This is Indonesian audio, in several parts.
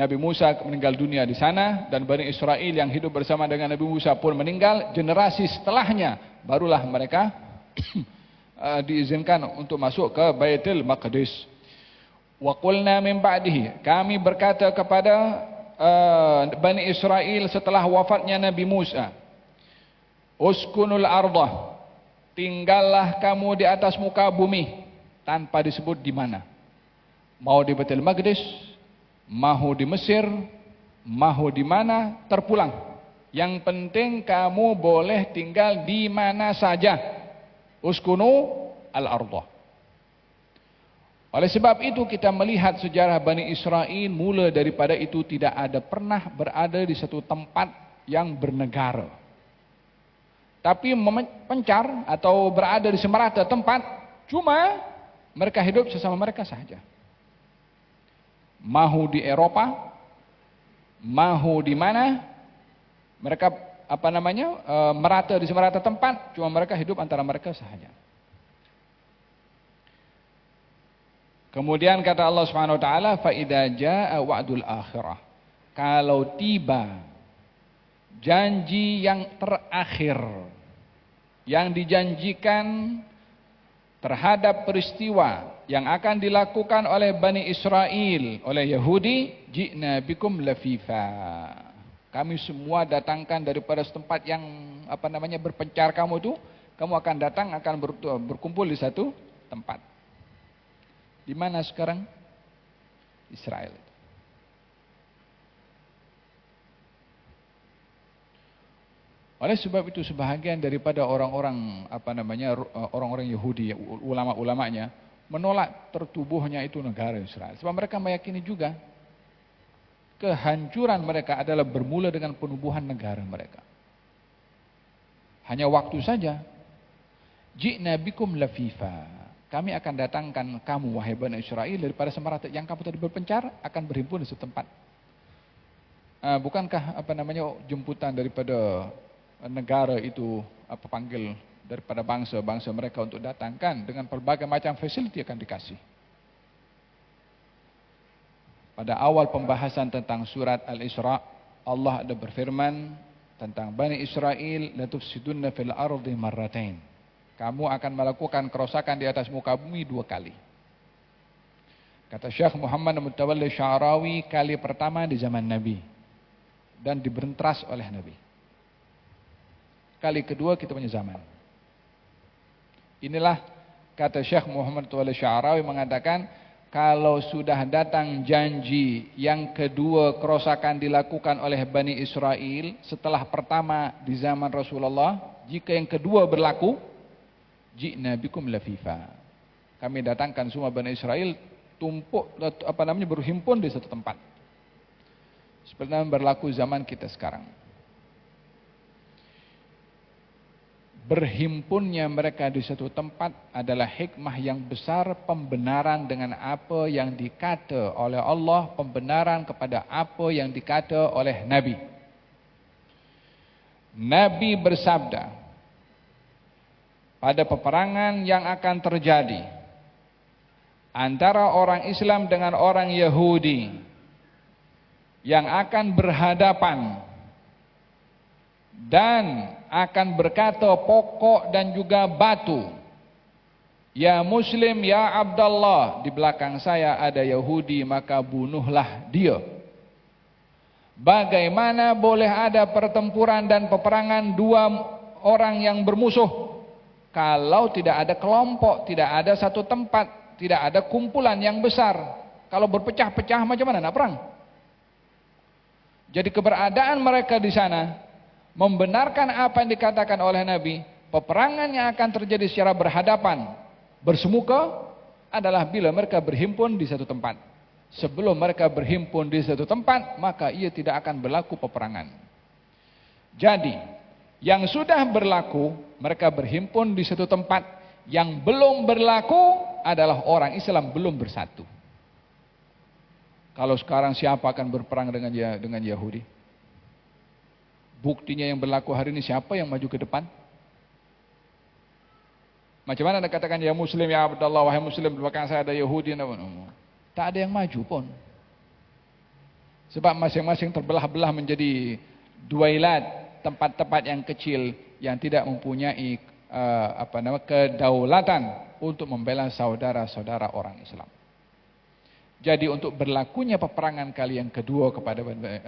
Nabi Musa meninggal dunia di sana, dan Bani Israel yang hidup bersama dengan Nabi Musa pun meninggal. Generasi setelahnya barulah mereka diizinkan untuk masuk ke Baitul Maqdis. Wa qulna min ba'dihi, kami berkata kepada Bani Israel setelah wafatnya Nabi Musa, uskunul ardah, tinggallah kamu di atas muka bumi, tanpa disebut di mana. Mau di Baitul Maqdis, mau di Mesir, mau di mana, terpulang. Yang penting kamu boleh tinggal di mana saja. Uskunu al-ardah. Oleh sebab itu kita melihat sejarah Bani Israel mula daripada itu tidak ada pernah berada di satu tempat yang bernegara. Tapi mencar atau berada di semerata tempat, cuma mereka hidup sesama mereka saja. Mahu di Eropa, mahu di mana, mereka merata di semerata tempat, cuma mereka hidup antara mereka saja. Kemudian kata Allah Subhanahu wa taala, fa idza jaa wa'dul akhirah. Kalau tiba janji yang terakhir yang dijanjikan terhadap peristiwa yang akan dilakukan oleh Bani Israel, oleh Yahudi, ji'na bikum lafifa. Kami semua datangkan daripada tempat yang berpencar kamu itu, kamu akan datang, akan berkumpul di satu tempat. Di mana sekarang? Israel. Oleh sebab itu sebahagian daripada orang-orang orang-orang Yahudi, ulama-ulamanya menolak tertubuhnya itu negara Israel. Sebab mereka meyakini juga kehancuran mereka adalah bermula dengan penubuhan negara mereka. Hanya waktu saja. Ji'na bikum lafifa. Kami akan datangkan kamu wahai Bani Israel daripada semerata yang kamu tadi berpencar, akan berhimpun di satu tempat. Bukankah jemputan daripada negara itu panggil daripada bangsa-bangsa mereka untuk datangkan dengan berbagai macam fasiliti akan dikasih. Pada awal pembahasan tentang surat Al-Isra, Allah ada berfirman tentang Bani Israel, la tufsidunna fil ardi marratain. Kamu akan melakukan kerosakan di atas muka bumi 2 kali. Kata Syekh Muhammad Mutawalli Sya'rawi, kali pertama di zaman Nabi dan diberentras oleh Nabi. Kali kedua kita punya zaman. Inilah kata Syekh Muhammad Mutawalli Sya'rawi mengatakan, kalau sudah datang janji yang kedua kerosakan dilakukan oleh Bani Israel setelah pertama di zaman Rasulullah, jika yang kedua berlaku, ji'na bikum lafifa. Kami datangkan semua Bani Israel berhimpun di satu tempat. Seperti yang berlaku zaman kita sekarang. Berhimpunnya mereka di satu tempat adalah hikmah yang besar, pembenaran dengan apa yang dikata oleh Allah, pembenaran kepada apa yang dikata oleh Nabi. Nabi bersabda, pada peperangan yang akan terjadi antara orang Islam dengan orang Yahudi yang akan berhadapan dan akan berkata pokok dan juga batu, ya Muslim, ya Abdullah, di belakang saya ada Yahudi, maka bunuhlah dia. Bagaimana boleh ada pertempuran dan peperangan 2 orang yang bermusuh kalau tidak ada kelompok, tidak ada satu tempat, tidak ada kumpulan yang besar? Kalau berpecah-pecah macam mana nak perang? Jadi keberadaan mereka di sana membenarkan apa yang dikatakan oleh Nabi. Peperangan yang akan terjadi secara berhadapan, bersemuka, adalah bila mereka berhimpun di satu tempat. Sebelum mereka berhimpun di satu tempat, maka ia tidak akan berlaku peperangan. Jadi yang sudah berlaku, mereka berhimpun di satu tempat. Yang belum berlaku adalah orang Islam belum bersatu. Kalau sekarang siapa akan berperang dengan Yahudi? Buktinya yang berlaku hari ini, siapa yang maju ke depan? Macam mana Anda katakan, ya Muslim, ya Abdullah, wahai Muslim, di belakang saya ada Yahudi. Tak ada yang maju pun. Sebab masing-masing terbelah-belah menjadi duailat, tempat-tempat yang kecil yang tidak mempunyai kedaulatan untuk membela saudara-saudara orang Islam. Jadi untuk berlakunya peperangan kali yang kedua kepada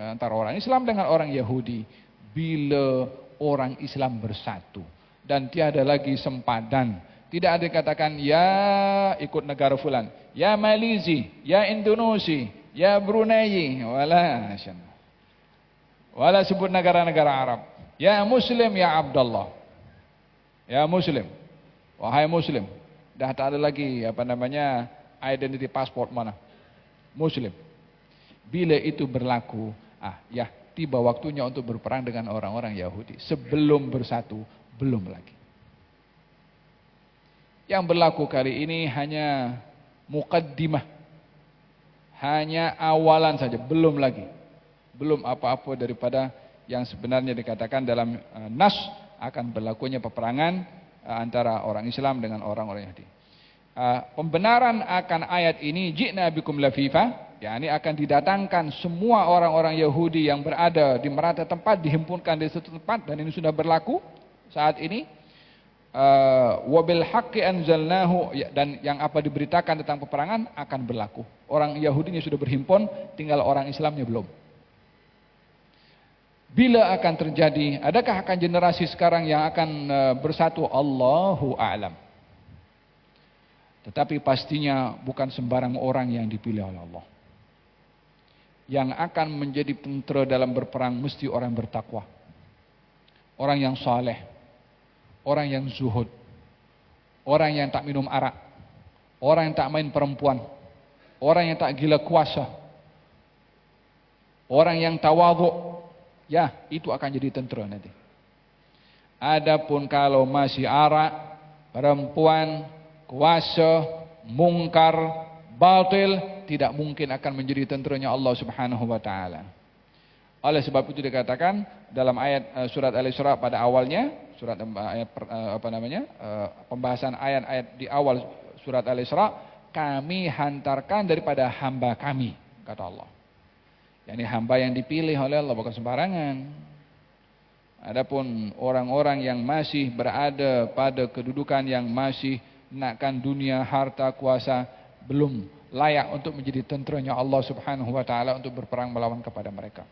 antara orang Islam dengan orang Yahudi, bila orang Islam bersatu dan tiada lagi sempadan, tidak ada katakan ya ikut negara fulan, ya Malaysia, ya Indonesia, ya Brunei, wala sebut negara-negara Arab, ya Muslim, ya Abdullah, ya Muslim, wahai Muslim. Dah tak ada lagi identity passport mana, Muslim. Bila itu berlaku, ya tiba waktunya untuk berperang dengan orang-orang Yahudi. Sebelum bersatu, belum lagi. Yang berlaku kali ini hanya muqaddimah, hanya awalan saja, belum lagi. Belum apa-apa daripada yang sebenarnya dikatakan dalam nas akan berlakunya peperangan antara orang Islam dengan orang-orang Yahudi. Pembenaran akan ayat ini, ji'na bikum lafifa, yakni akan didatangkan semua orang-orang Yahudi yang berada di merata tempat, dihimpunkan di satu tempat, dan ini sudah berlaku saat ini. Wabil haqqi anzalnahu, dan yang apa diberitakan tentang peperangan akan berlaku. Orang Yahudinya sudah berhimpun, tinggal orang Islamnya belum. Bila akan terjadi, adakah akan generasi sekarang yang akan bersatu? Allahu a'lam. Tetapi pastinya bukan sembarang orang yang dipilih oleh Allah. Yang akan menjadi tentera dalam berperang mesti orang bertakwa, orang yang saleh, orang yang zuhud, orang yang tak minum arak, orang yang tak main perempuan, orang yang tak gila kuasa, orang yang tawadhu. Ya, itu akan jadi tentera nanti. Adapun kalau masih arak, perempuan, kuasa, mungkar, batil, tidak mungkin akan menjadi tenteranya Allah Subhanahu wa taala. Oleh sebab itu dikatakan dalam ayat surat Al-Isra pada awalnya, pembahasan ayat-ayat di awal surat Al-Isra, kami hantarkan daripada hamba kami, kata Allah. Yani hamba yang dipilih oleh Allah, bukan sembarangan. Adapun orang-orang yang masih berada pada kedudukan yang masih nakkan dunia, harta, kuasa, belum layak untuk menjadi tenteranya Allah Subhanahu wa taala untuk berperang melawan kepada mereka.